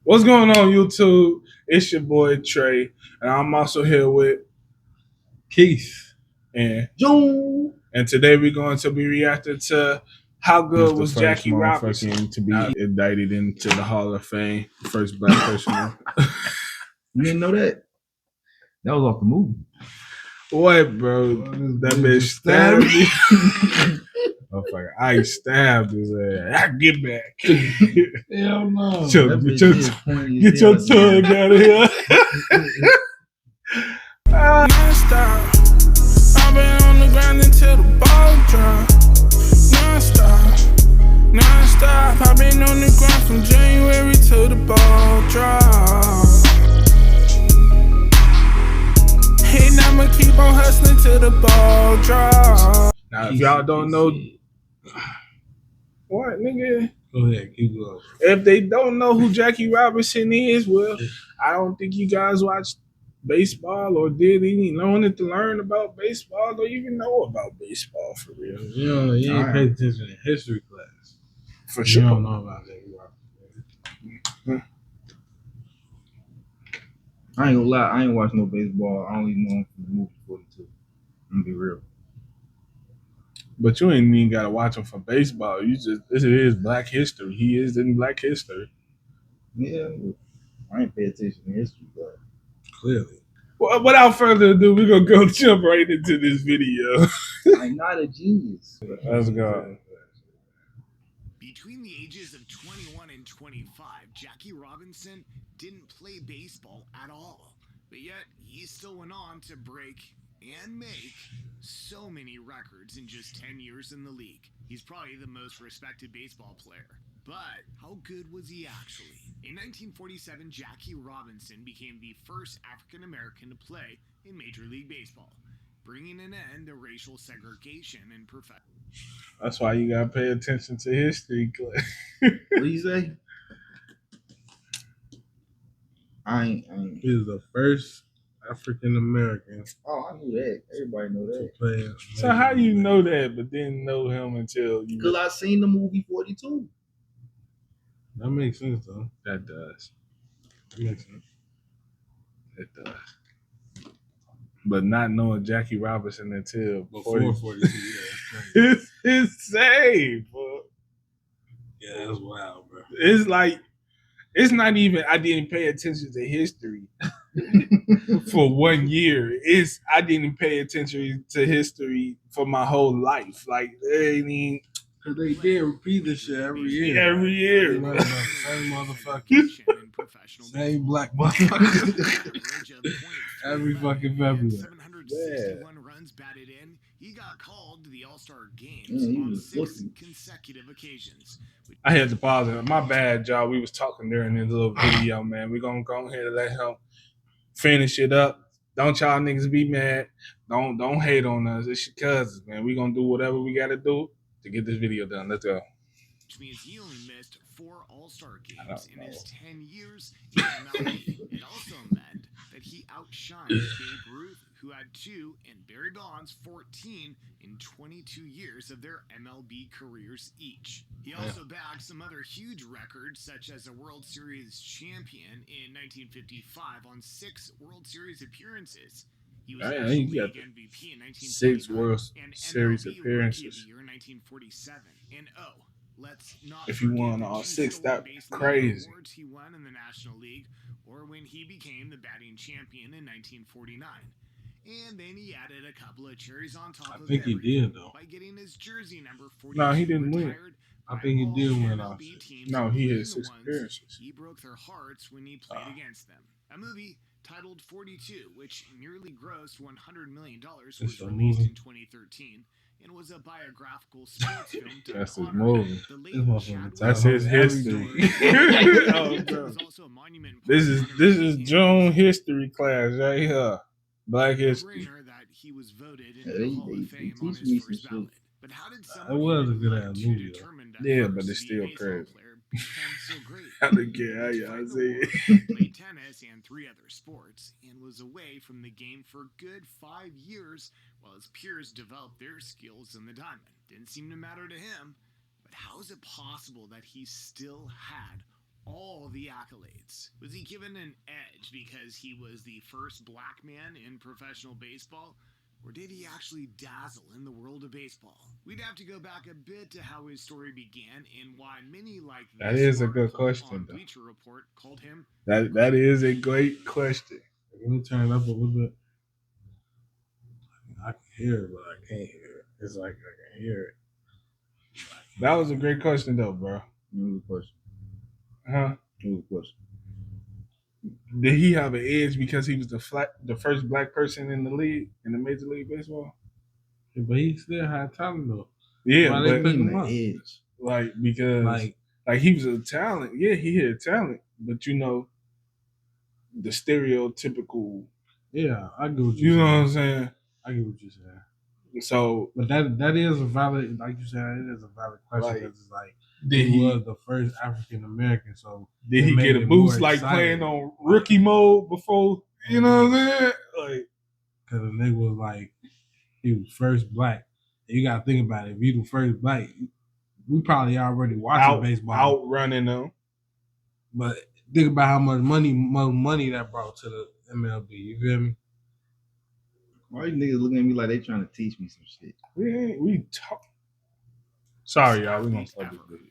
What's going on, YouTube? It's your boy Trey, and I'm also here with Keith and Joe. and today we're going to be reacting to how good was The Jackie first Robinson. motherfucking to be indicted into the Hall of Fame. First black person. You didn't know that? That was off the movie. What, bro? That bitch stabbed me. Motherfucker, I stabbed his ass. I get back. Hell no. Get your tongue out of here. Non-stop. I've been on the ground until the ball drop. Non-stop. I've been on the ground from January till the ball drop. And I'ma keep on hustling till the ball drop. Now, if y'all don't know, what, nigga? Go ahead, keep going. If they don't know who Jackie Robinson is, well, I don't think you guys watched baseball or did any learning to learn about baseball or even know about baseball for real. You ain't pay attention in history class. For sure. You don't know about Jackie Robinson. I ain't gonna lie, I ain't watching no baseball. I only know him from the movie 42. I'm gonna be real. But you ain't even gotta watch him for baseball. This is Black History. He is in Black History. Yeah, I ain't pay attention in history, but Clearly. Well, without further ado, we're gonna go jump right into this video. I'm not a genius. Let's go. Between the ages of 21 and 25, Jackie Robinson didn't play baseball at all. But yet, he still went on to break and make so many records in just 10 years in the league. He's probably the most respected baseball player. But how good was he actually? In 1947, Jackie Robinson became the first African American to play in Major League Baseball, bringing an end to racial segregation in professional. That's why you gotta pay attention to history. What do you say? I ain't. He was the first African American. Oh, I knew that. Everybody know to that. play. So how you know that, but didn't know him until you? Because I seen the movie 42. That makes sense though. That does. That makes sense. It does. But not knowing Jackie Robinson until Before 42, yeah, it's insane, bro. Yeah, that's wild, bro. It's like it's not even I didn't pay attention to history for 1 year. It's I didn't pay attention to history for my whole life. Like they ain't even. Cause they did repeat this shit every year. Every year. Right? Same motherfucker. Same black motherfucker. Every fucking February. 761 runs batted in. He got called to the All-Star games on 6 consecutive occasions. I had to pause it. My bad, y'all. We was talking during this little video, man. We're gonna go ahead and let him finish it up. Don't y'all niggas be mad. Don't hate on us. It's your cousins, man. We gonna do whatever we gotta do to get this video done. Let's go. Which means he only missed 4 All-Star games in his 10 years in MLB. It also meant that he outshined Babe Ruth, who had 2, and Barry Bonds 14 in 22 years of their MLB careers each. He also bagged some other huge records, such as a World Series champion in 1955 on 6 World Series appearances. He was National League MVP in 1949 6 World Series appearances. In 1947. And let's not if you won all 6, that's crazy. Awards he won in the National League, or when he became the batting champion in 1949. And then he added a couple of cherries on top of it. I think he did though. By getting his jersey number 42. No, he didn't win. I think he did win off. No, he had 6 appearances. He broke their hearts when he played against them. A movie titled 42, which nearly grossed $100 million, was released in 2013 and was a biographical sports film. That's his movie. That's his history. This is June history class right here. Black history. That he was voted into the Hall of Fame on his first ballot. But how did that was a good ass movie. Yeah, but it's still crazy. So great. I don't care how y'all say it. Played tennis and 3 other sports, and was away from the game for a good 5 years while his peers developed their skills in the diamond. Didn't seem to matter to him, but how is it possible that he still had all the accolades? Was he given an edge because he was the first black man in professional baseball? Or did he actually dazzle in the world of baseball? We'd have to go back a bit to how his story began and why many like this That is a good article question, on though. Bleacher Report called him That is a great question. Let me turn it up a little bit. I can hear it, but I can't hear it. It's like I can hear it. That was a great question, though, bro. What was the question? Huh? What was the question? Did he have an edge because he was the first black person in the league, in the Major League Baseball? Yeah, but he still had talent though. Yeah, Why they but pick him the up? edge. like because like he was a talent. Yeah, he had talent, but you know, the stereotypical. Yeah, I get what You you're know what saying. I'm saying? I get what you're saying. So, But that is a valid, like you said, it is a valid question because it's like did he he was the first African American, so did it he made get a it boost more like exciting. playing on rookie mode before? You know what I'm saying? Like, because the nigga was like he was first black. And you gotta think about it. If you the first black, we probably already watching baseball, outrunning them. but think about how much money that brought to the MLB. You feel me? Why you niggas looking at me like they trying to teach me some shit? We talk. Sorry, y'all. We gonna start this video.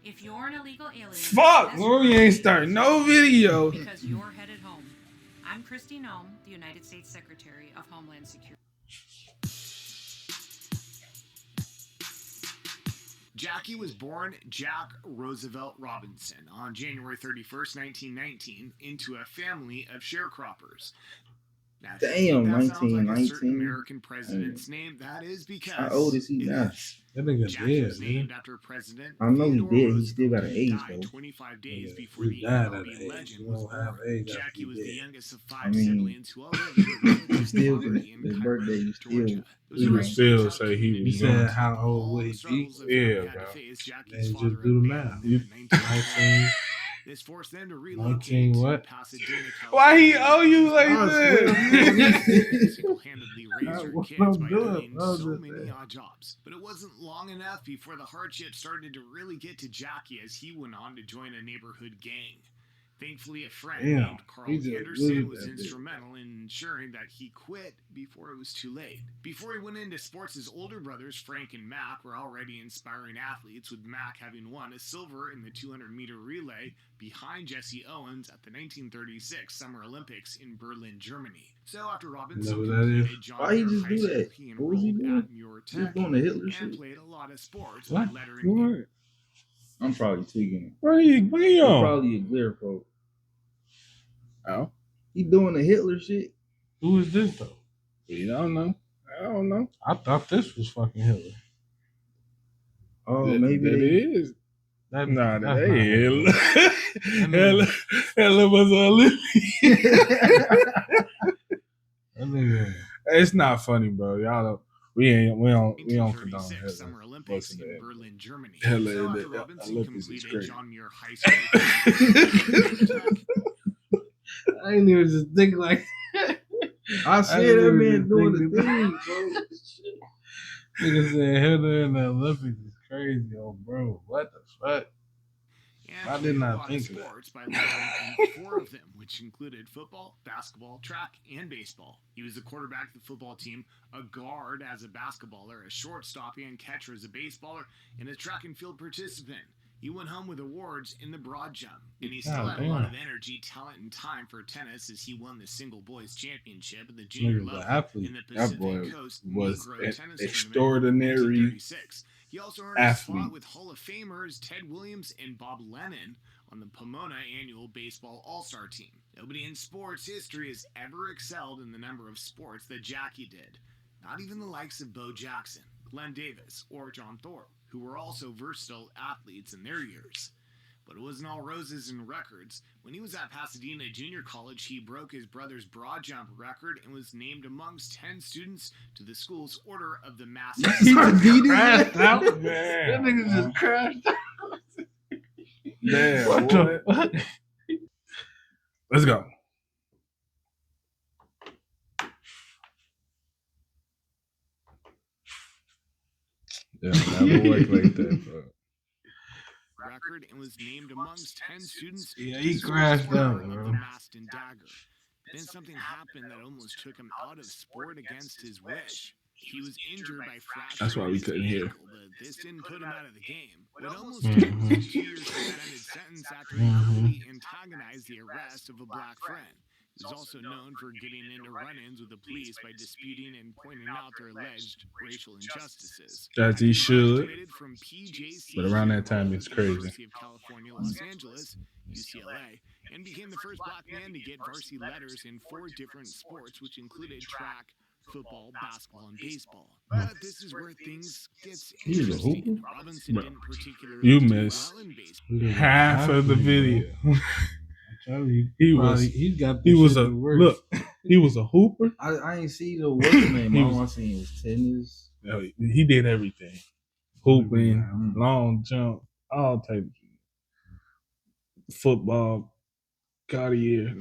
If you're an illegal alien, Fuck, we ain't starting no video. Because you're headed home. I'm Christy Nome, the United States Secretary of Homeland Security. Jackie was born Jack Roosevelt Robinson on January 31st, 1919, into a family of sharecroppers. Now, Damn, that sounds like a certain 1919. American president's name. That is because How old is he it now? is. That nigga Jackie dead, was man. named after President I know he Theodore dead. He still got an Roosevelt, who age, died though. 25 days Yeah, before he the died at MLB an age. legend You was don't have born. age after Jackie you was dead. the youngest of five I mean, siblings who all lived in a relative still, poverty in his Cutler, birthday, you still, Georgia. It was You a can ranch still tough say he community was You said young. with how old all would the he be? struggles a Yeah, family had bro. to face. Jackie's Man, father just do the math. abandoned them in 19. 19. This forced them to 19 relocate to what? Pasadena, California. Why he owe you like I swear, that? Single-handedly raised her What kids I'm by doing, doing bro, so just many saying. odd jobs. But it wasn't long enough before the hardship started to really get to Jackie as he went on to join a neighborhood gang. Thankfully, a friend Damn, named Carl he just Anderson looted was that bitch. instrumental in ensuring that he quit before it was too late. Before he went into sports, his older brothers, Frank and Mac, were already inspiring athletes, with Mac having won a silver in the 200-meter relay behind Jesse Owens at the 1936 Summer Olympics in Berlin, Germany. So after Robinson You know who that is? completed John Why he Muir just High do School, that? he What was he enrolled doing? at Muir He was Tech doing the Hitler and shit. played a lot of sports What? by lettering in. I'm probably tweaking it. What are you He's on? probably a glare folk. Oh, He doing the Hitler shit. Who is this though? we don't know. I don't know. I thought this was fucking Hitler. Oh, maybe that they. is. That, Nah, that's that not ain't Hitler. Hella was a little. That nigga. It's not funny, bro. Y'all don't. We don't condone 1936 Hitler. Summer Olympics Busting in that. Berlin, Germany. Hitler So in after the Robinson Olympics is completed crazy. John Muir High School, I ain't even just think like. I said that man doing the thing, bro. Nigga said Hitler in the Olympics is crazy, oh bro. What the fuck? and I did played a not lot think of of that. sports by lettering in 4 of them, which included football, basketball, track, and baseball. He was the quarterback of the football team, a guard as a basketballer, a shortstop and catcher as a baseballer, and a track and field participant. He went home with awards in the broad jump, and he still God had a lot damn. of energy, talent, and time for tennis as he won the single boys championship at the junior Nigga's an level athlete. in the That boy Pacific Coast was Negro an Tennis extraordinary Tournament in 1936. He also earned a athlete. spot with Hall of Famers Ted Williams and Bob Lennon on the Pomona annual baseball all-star team. Nobody in sports history has ever excelled in the number of sports that Jackie did. Not even the likes of Bo Jackson, Glenn Davis, or John Thorpe, who were also versatile athletes in their years. But it wasn't all roses and records. When he was at Pasadena Junior College, he broke his brother's broad jump record and was named amongst 10 students to the school's Order of the Master. He just beat his Crashed ass. out. That Man, nigga just crashed out. man, What the fuck? Let's go. Yeah, never work like that, bro. Record record and was named amongst 10 students. Yeah, to he serve crashed as out, winner of bro. the Masked and Dagger. Then something happened that almost took him out of sport against his wish. He was injured by fracturing That's why we his couldn't hear. ankle, but this didn't put him out of the game. What almost took him was a 2-year suspended sentence after he verbally antagonized the arrest of a black friend. He was also known for getting into run-ins with the police by disputing and pointing out their alleged racial injustices. As he should. Graduated from PJC, But around that time, it's crazy. University of California, Los Angeles, UCLA, and became the first black man to get varsity letters in 4 different sports, which included track, football, basketball, and baseball. But this is where things gets He was a interesting. hooper? Robinson Bro, didn't particularly you do missed well in baseball. half of the video. Tell you, He probably, was- he's got. He the was shit a the worst. look. He was a hooper. I ain't see the what's his name. He All was- I seen was tennis. He did everything. Hooping, Mm. long jump, all types. Football, Cartier,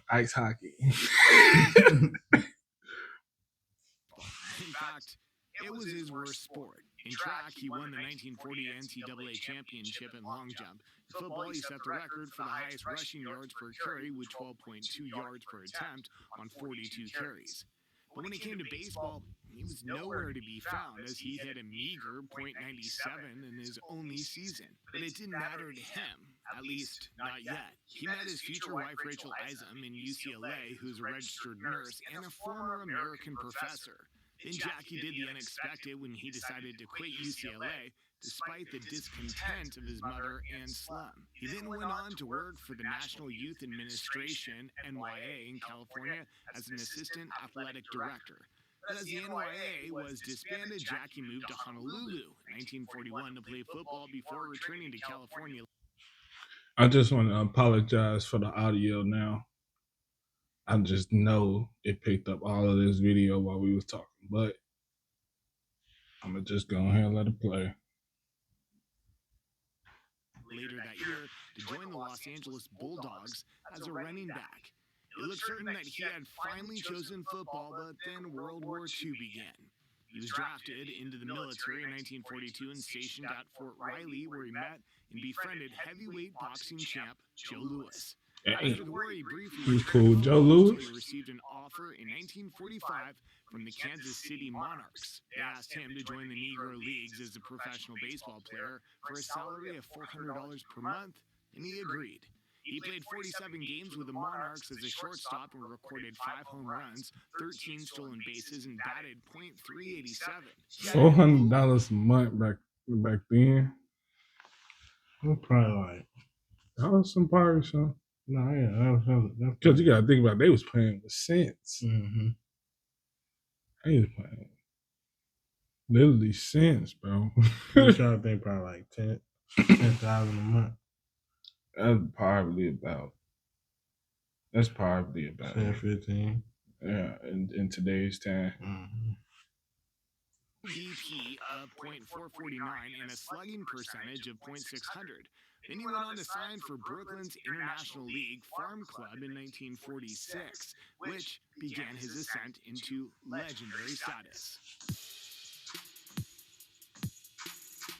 ice hockey. In fact, it was his worst sport. In track, he won the 1940 NCAA championship in long jump. In football, he set the record for the highest rushing yards per carry with 12.2 yards per attempt on 42 carries. But when it came to baseball, he was nowhere to be found as he hit a meager .97 in his only season. But it didn't matter to him, at least not yet. He met his future wife Rachel Izum in UCLA, who's a registered nurse and a former American professor. Then Jackie did the unexpected when he decided to quit UCLA despite the discontent of his mother and slum. He then went on to work for the National Youth Administration, NYA, in California as an assistant athletic director. But as the NYA was disbanded, Jackie moved to Honolulu in 1941 to play football before returning to California. I just want to apologize for the audio now. I just know it picked up all of this video while we was talking, but I'm gonna just go ahead and let it play. Later that year to join the Los Angeles Bulldogs as a running back. It looked certain that he had finally chosen football, but then World War II began. He was drafted into the military in 1942 and stationed at Fort Riley, where he met and befriended heavyweight boxing champ Joe Louis. After the war, he briefly Who's returned cool, to Joe football Louis? until he received an offer in 1945 from the Kansas City Monarchs. They asked him to join the Negro Leagues as a professional baseball player for a salary of $400 per month, and he agreed. He played 47 games with the Monarchs as a shortstop and recorded 5 home runs, 13 stolen bases, and batted .387. $400 a month back then. I'm probably like, That was some party, son. no, yeah, that's Because you gotta think about it, they was playing with cents. Mm-hmm. They was playing literally cents, bro. I'm trying to think probably like 10,000 a month. That's probably about 10, 15. yeah, in today's time. Mm-hmm. BP of .449 and a slugging percentage of .600. Then he went on to sign for Brooklyn's International League Farm Club in 1946, which began his ascent into legendary status.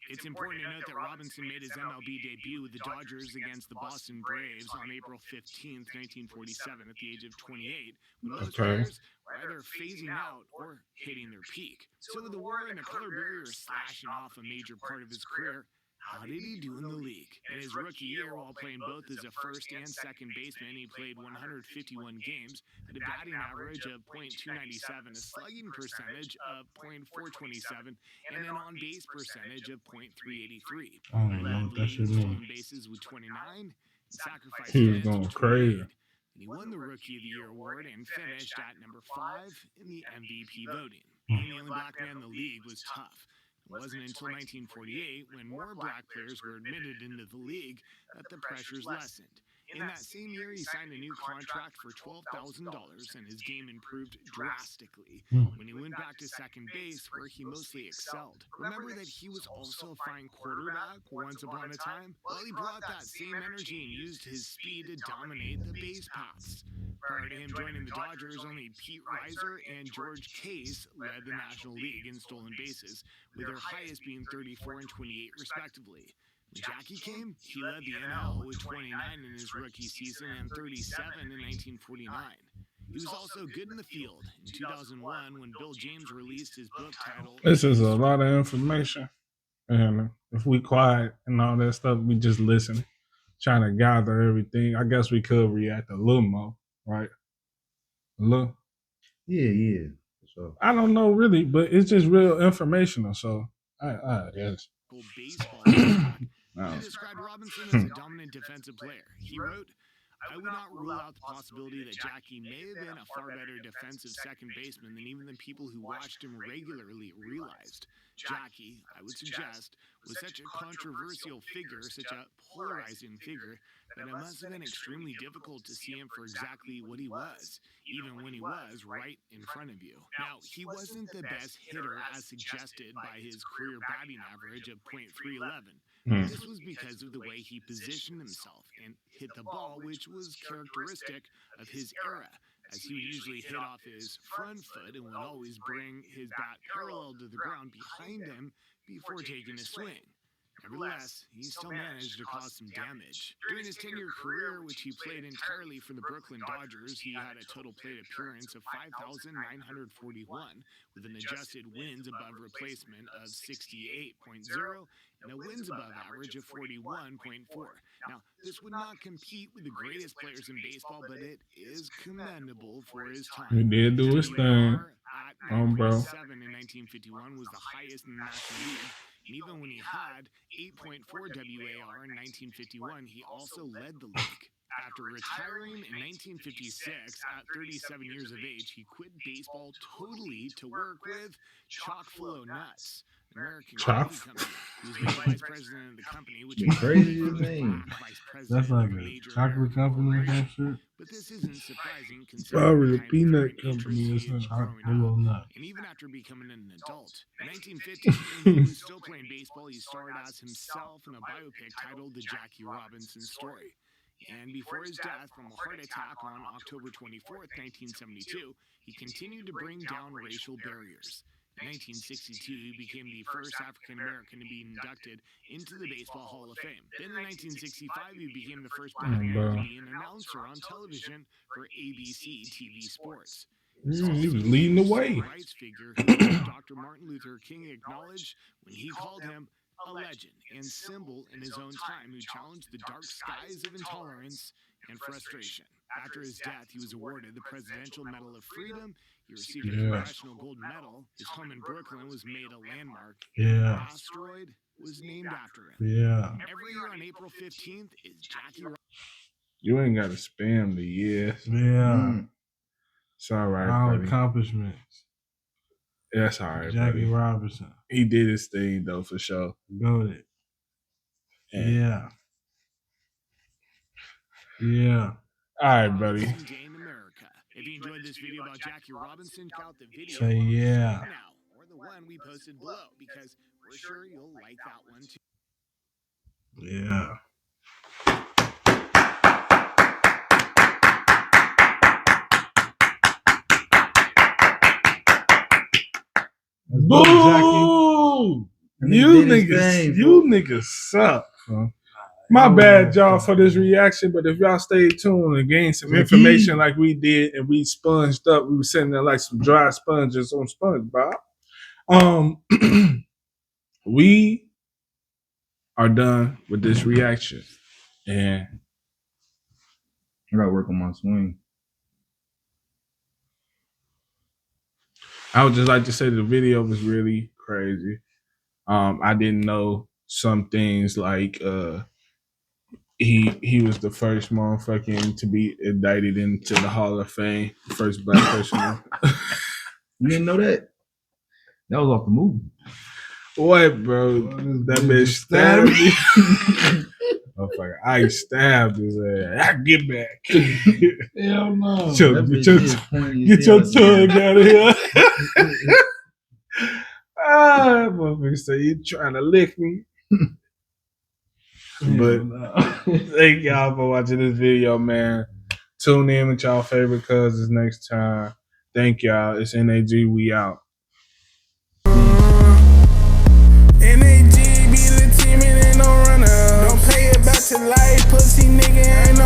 It's important to note that Robinson made his MLB debut with the Dodgers against the Boston Braves on April 15, 1947, at the age of 28, when most Okay. players were either phasing out or hitting their peak. So with the war and the color barrier slashing off a major part of his career, how did he do in the league? In his rookie year, while playing both as a first and second baseman, he played 151 games, had a batting average of .297, a slugging percentage of .427, and an on-base percentage of .383. I don't He know led what the that league shit in stolen means. bases with 29, and sacrifice He was hits going with crazy. 28. And he won the Rookie of the Year award and finished at number 5 in the MVP voting. Being the only black man in the league was tough. It wasn't until 1948, when more black players were admitted into the league, that the pressures lessened. In that same year, he signed a new contract for $12,000, and his game improved drastically when he went back to second base, where he mostly excelled. Remember that he was also a fine quarterback once upon a time? Well, he brought that same energy and used his speed to dominate the base paths. Prior to him joining the Dodgers, only Pete Reiser and George Case led the National League in stolen bases, with their highest being 34 and 28 respectively. When Jackie came, he led the NL with 29 in his rookie season and 37 in 1949. He was also good in the field in 2001 when Bill James released his book titled This is a lot of information. And if we quiet and all that stuff, we just listen, trying to gather everything. I guess we could react a little more, right? A little. Yeah. So I don't know really, but it's just real informational. So I guess. baseball at the time. He described Robinson as a dominant defensive player. He wrote, "I would not rule out the possibility that Jackie may have been a far better defensive second baseman than even the people who watched him regularly realized. Jackie, I would suggest, was such a controversial figure, such a polarizing figure, that it must have been extremely difficult to see him for exactly what he was, even when he was right in front of you. Now, he wasn't the best hitter as suggested by his career batting average of .311. But this was because of the way he positioned himself and hit the ball, which was characteristic of his era, as he would usually hit off his front foot and would always bring his bat parallel to the ground behind him before taking a swing. Nevertheless, he still managed to cause some damage. During his 10-year career, which he played entirely for the Brooklyn Dodgers, he had a total plate appearance of 5,941, with an adjusted wins above replacement of 68.0 and a wins above average of 41.4. Now, this would not compete with the greatest players in baseball, but it is commendable for his time. He did do his thing. At 9.7 in 1951 was the highest in the National League. And even when he had 8.4 WAR in 1951, he also led the league. After retiring in 1956 at 37 years of age, he quit baseball totally to work with Chock-full Nuts, an American candy company. He was made vice president of the company, which is crazy name. That's like a chocolate company or some shit. But this isn't surprising Probably considering a peanut company or something. something. And even after becoming an adult, in 1950, when he was still playing baseball, he starred as himself in a biopic titled The Jackie Robinson Story. And before his death from a heart attack on October 24th, 1972, he continued to bring down racial barriers. In 1962, he became the first African American to be inducted into the Baseball Hall of Fame. Then in 1965, he became the first black man to be an announcer on television for ABC TV Sports. He was leading the way. Rights figure who Dr. Martin Luther King acknowledged when he called him a legend and symbol in his own time who challenged the dark skies of intolerance and frustration. After his death, he was awarded the Presidential Medal of Freedom. He received a Congressional Gold Medal. His home in Brooklyn was made a landmark. Yeah. An asteroid was named after him. Yeah. Every year on April 15th is Jackie Robinson. You ain't got to spam the yes. Yeah. It's all right, All buddy. accomplishments. That's all right, Jackie buddy. Robinson. He did his thing, though, for sure. Goated. Yeah. Yeah. All right, buddy. Day in America. If you enjoyed this video about Jackie Robinson, check out the video Say on yeah. now, or the one we posted below, because we're sure you'll like that one too. Yeah. Boo! You niggas suck, bro. My bad, y'all, for this reaction. But if y'all stay tuned and gain some information like we did, and we sponged up, we were sitting there like some dry sponges on SpongeBob. We are done with this reaction, and I gotta work on my swing. I would just like to say the video was really crazy. I didn't know some things like he was the first motherfucking to be indicted into the Hall of Fame, first black person. You didn't know that? That was off the movie. What, bro? That bitch stabbed me. Motherfucker, I stabbed his ass. I get back. Hell no. Get your tongue out of here. Motherfucker say you trying to lick me. But thank y'all for watching this video, man. Tune in with y'all favorite cousins next time. Thank y'all. It's NAG. We out. NAG be the team and ain't no runner. to life, pussy nigga ain't